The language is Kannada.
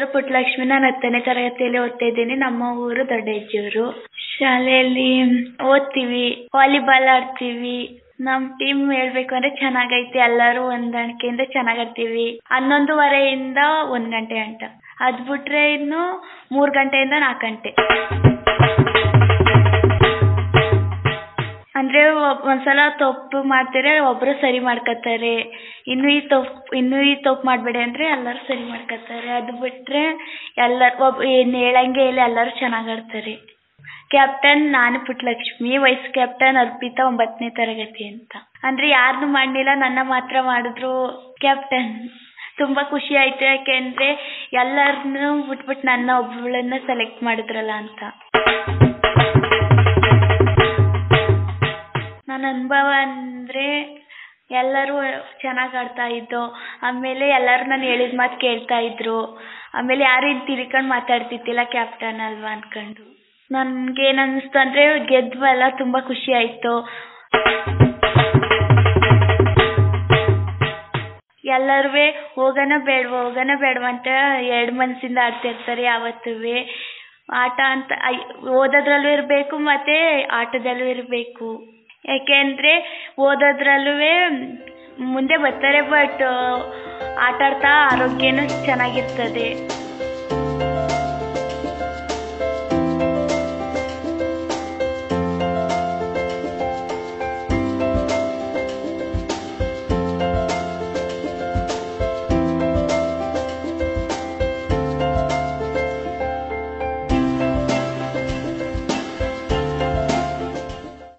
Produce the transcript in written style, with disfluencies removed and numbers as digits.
ಹೆಸರು ಪುಟ್ಟಲಕ್ಷ್ಮಿ. ನಾನು 10ನೇ ತರಗತಿಯಲ್ಲಿ ಓದ್ತಾ ಇದ್ದೀನಿ. ನಮ್ಮ ಊರು ದೊಡ್ಡ ಹೆಜ್ಜೂರು. ಶಾಲೆಯಲ್ಲಿ ಓದ್ತೀವಿ, ವಾಲಿಬಾಲ್ ಆಡ್ತೀವಿ. ನಮ್ ಟೀಮ್ ಹೇಳ್ಬೇಕು ಅಂದ್ರೆ ಚೆನ್ನಾಗೈತೆ, ಎಲ್ಲರೂ ಹೊಂದಾಣಿಕೆಯಿಂದ ಚೆನ್ನಾಗ್ ಆಡ್ತೀವಿ. 11:30 1 ಗಂಟೆ ಅಂತ. ಅದ್ ಬಿಟ್ರೆ ಇನ್ನು 3 ಗಂಟೆಯಿಂದ 4 ಗಂಟೆ. ಅಂದ್ರೆ ಒಂದ್ಸಲ ತಪ್ಪು ಮಾಡ್ತಾರೆ, ಒಬ್ರು ಸರಿ ಮಾಡ್ಕೊತಾರೆ. ಇನ್ನು ಈ ತಪ್ಪು ಮಾಡ್ಬೇಡಿ ಅಂದ್ರೆ ಎಲ್ಲರೂ ಸರಿ ಮಾಡ್ಕೊತಾರೆ. ಅದು ಬಿಟ್ರೆ ಏನ್ ಹೇಳಂಗೆ ಇಲ್ಲ, ಎಲ್ಲರೂ ಚೆನ್ನಾಗ್ ಆಡ್ತಾರೆ. ಕ್ಯಾಪ್ಟನ್ ನಾನು ಪುಟ್ಟಲಕ್ಷ್ಮಿ, ವೈಸ್ ಕ್ಯಾಪ್ಟನ್ ಅರ್ಪಿತಾ 9ನೇ ತರಗತಿ ಅಂತ. ಅಂದ್ರೆ ಯಾರನ್ನು ಮಾಡಲಿಲ್ಲ, ನನ್ನ ಮಾತ್ರ ಮಾಡಿದ್ರು ಕ್ಯಾಪ್ಟನ್. ತುಂಬಾ ಖುಷಿ ಆಯ್ತು, ಯಾಕೆಂದ್ರೆ ಎಲ್ಲರನ್ನು ಬಿಟ್ಬಿಟ್ಟು ನನ್ನ ಒಬ್ಬಳನ್ನ ಸೆಲೆಕ್ಟ್ ಮಾಡಿದ್ರಲ್ಲ ಅಂತ. ನನ್ನ ಅನುಭವ ಅಂದ್ರೆ ಎಲ್ಲರೂ ಚೆನ್ನಾಗ್ ಆಡ್ತಾ ಇದ್ದು, ಆಮೇಲೆ ಎಲ್ಲರೂ ನಾನು ಹೇಳಿದ ಮಾತು ಕೇಳ್ತಾ ಇದ್ರು. ಆಮೇಲೆ ಯಾರು ತಿರ್ಕೊಂಡು ಮಾತಾಡ್ತಿದ್ದಿಲ್ಲ, ಕ್ಯಾಪ್ಟನ್ ಅಲ್ವಾ ಅನ್ಕೊಂಡು. ನನ್ಗೇನ್ ಅನ್ನಿಸ್ತು ಅಂದ್ರೆ ಗೆದ್ವಲ್ಲ, ತುಂಬಾ ಖುಷಿ ಆಯ್ತು. ಎಲ್ಲರೂ ಹೋಗೋಣ ಬೇಡವಾ ಅಂತ 2 ಮನಸ್ಸಿಂದ ಆಡ್ತಾ ಇರ್ತಾರೆ ಯಾವತ್ತೂ. ಆಟ ಅಂತ ಓದೋದ್ರಲ್ಲೂ ಇರಬೇಕು, ಮತ್ತೆ ಆಟದಲ್ಲೂ ಇರಬೇಕು. ಯಾಕೆಂದ್ರೆ ಓದೋದ್ರಲ್ಲೂ ಮುಂದೆ ಬರ್ತಾರೆ, ಬಟ್ ಆಟಾಡ್ತಾ ಆರೋಗ್ಯನೂ ಚೆನ್ನಾಗಿರ್ತದೆ.